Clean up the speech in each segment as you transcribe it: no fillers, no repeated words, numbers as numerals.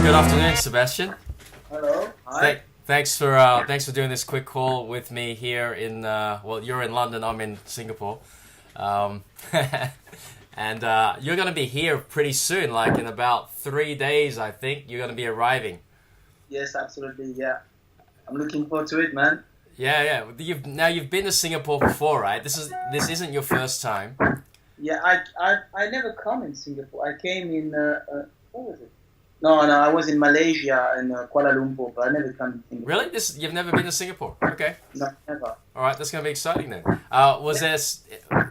good afternoon, Sebastian. Hello. Hi. Thanks for doing this quick call with me here in you're in London, I'm in Singapore, um, and you're gonna be here pretty soon, like in about 3 days, I think you're gonna be arriving. Yes, absolutely. Yeah. I'm looking forward to it, man. Yeah, yeah. You've been to Singapore before, right? This isn't your first time. Yeah, I never come in Singapore. I came in what was it? No, I was in Malaysia and Kuala Lumpur, but I never come in Singapore. Really? This you've never been to Singapore? Okay. No, never. All right, that's gonna be exciting then.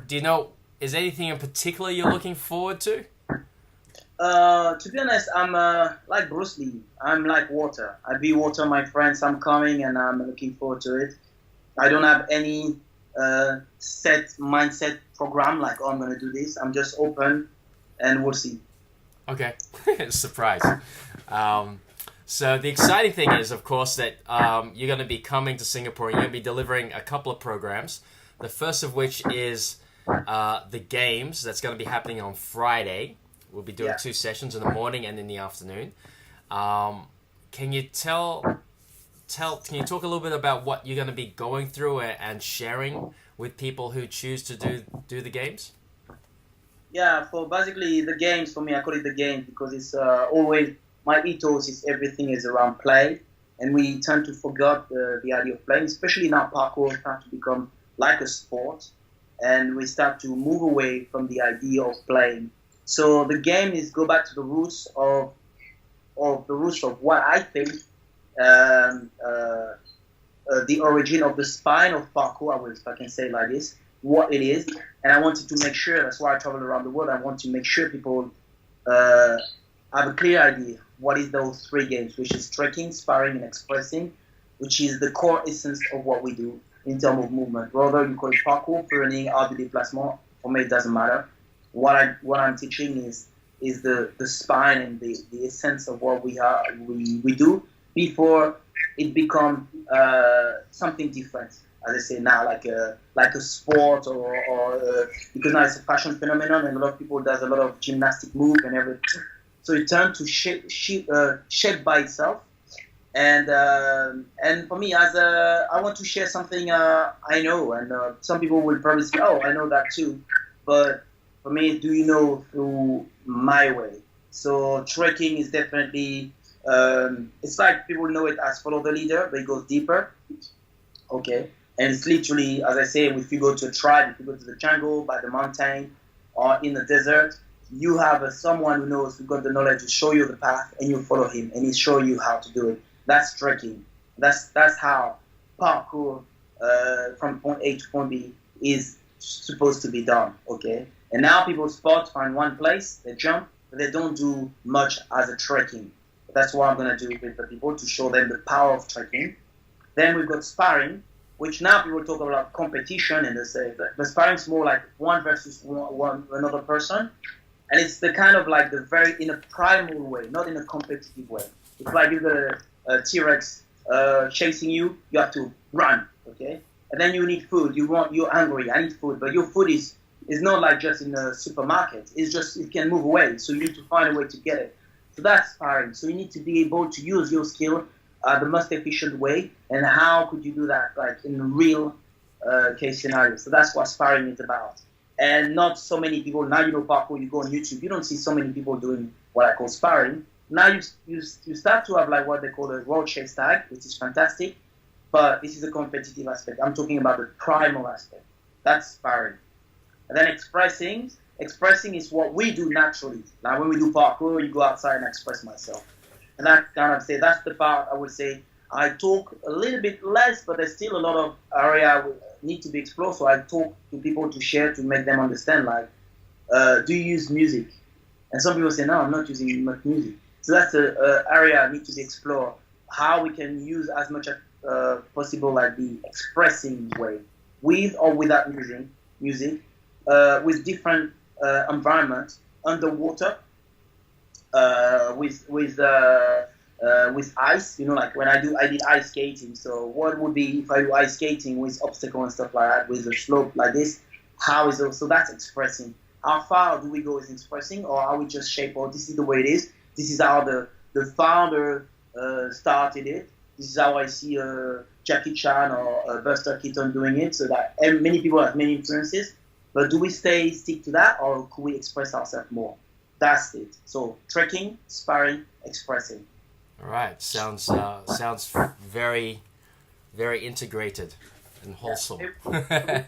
Do you know? Is there anything in particular you're looking forward to? To be honest, I'm like Bruce Lee. I'm like water. I be water, my friends. I'm coming and I'm looking forward to it. I don't have any set mindset program like, oh, I'm gonna do this. I'm just open, and we'll see. Okay, surprise. So the exciting thing is, of course, that you're going to be coming to Singapore and you're going to be delivering a couple of programs. The first of which is the games that's going to be happening on Friday. We'll be doing 2 sessions in the morning and in the afternoon. Can you Can you talk a little bit about what you're going to be going through and sharing with people who choose to do the games? Yeah, for basically the games, for me, I call it the games because it's always, my ethos is everything is around play, and we tend to forget the idea of playing, especially now parkour start to become like a sport, and we start to move away from the idea of playing. So the game is go back to the roots of what I think the origin of the spine of parkour, if I can say it like this, what it is. And I wanted to make sure, that's why I travel around the world, I want to make sure people have a clear idea what is those three games, which is trekking, sparring, and expressing, which is the core essence of what we do in terms of movement. Whether you call it parkour, running, art de déplacement, for me it doesn't matter. What I'm teaching is the spine and the essence of what we do before it become something different. As I say now, like a sport or because now it's a fashion phenomenon and a lot of people does a lot of gymnastic move and everything. So it turned to shape by itself. And for me, I want to share something I know, and some people will probably say, "Oh, I know that too," but for me, do you know through my way? So trekking is definitely it's like people know it as follow the leader, but it goes deeper. Okay. And it's literally, as I say, if you go to a tribe, if you go to the jungle, by the mountain, or in the desert, you have someone who knows, who got the knowledge to show you the path, and you follow him, and he show you how to do it. That's trekking. That's how parkour from point A to point B is supposed to be done. Okay. And now people spot find one place, they jump, but they don't do much as a trekking. That's what I'm gonna do with the people to show them the power of trekking. Then we've got sparring, which now people talk about competition, and they say the sparring is more like one versus one another person, and it's the kind of like the very in a primal way, not in a competitive way. It's like you've got a T-Rex chasing you, you have to run, okay? And then you need food. You're hungry. I need food, but your food is not like just in a supermarket. It's just it can move away, so you need to find a way to get it. So that's sparring. So you need to be able to use your skill the most efficient way, and how could you do that like in a real case scenario. So that's what sparring is about. And not so many people, now you know parkour, you go on YouTube, you don't see so many people doing what I call sparring. Now you start to have like what they call a world chase tag, which is fantastic, but this is a competitive aspect. I'm talking about the primal aspect. That's sparring. And then expressing is what we do naturally. Like when we do parkour, you go outside and express myself. And that kind of that's the part I would say I talk a little bit less, but there's still a lot of area need to be explored. So I talk to people to share, to make them understand, like, do you use music? And some people say, no, I'm not using much music. So that's an area I need to be explored, how we can use as much as possible, like the expressing way, with or without using music, with different environments, underwater, with ice, like when I did ice skating. So what would be if I do ice skating with obstacle and stuff like that, with a slope like this? How is it? So that's expressing. How far do we go with expressing, or are we just shape? Or this is the way it is. This is how the founder started it. This is how I see Jackie Chan or Buster Keaton doing it. So that many people have many influences. But do we stick to that, or could we express ourselves more? That's it. So trekking, sparring, expressing. All right. Sounds very, very integrated and wholesome. Yeah.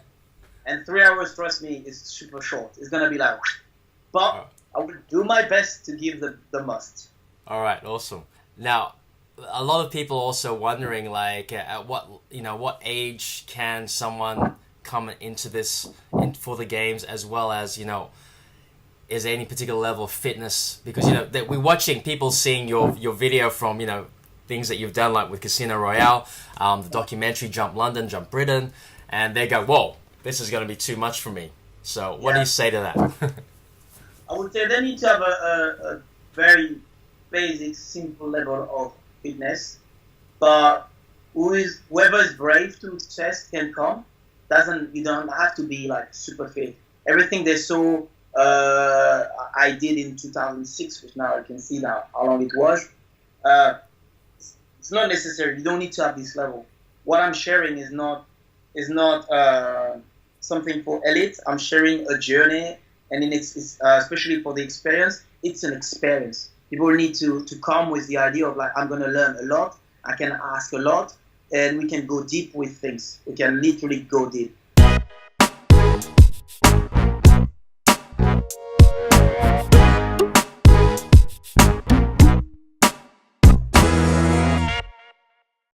And 3 hours, trust me, is super short. It's gonna be like, but I will do my best to give the must. All right. Awesome. Now, a lot of people also wondering, like, at what age can someone come into this for the games, as well as, is there any particular level of fitness? Because that we're watching people seeing your video from things that you've done, like with Casino Royale, the documentary Jump London, Jump Britain, and they go, whoa, this is going to be too much for me. So what do you say to that? I would say they need to have a very basic, simple level of fitness, but whoever is brave to test can come. You don't have to be like super fit. Everything they saw I did in 2006, which now I can see now how long it was. It's not necessary. You don't need to have this level. What I'm sharing is not something for elites. I'm sharing a journey, and especially for the experience, it's an experience. People need to come with the idea of like, I'm going to learn a lot. I can ask a lot, and we can go deep with things. We can literally go deep.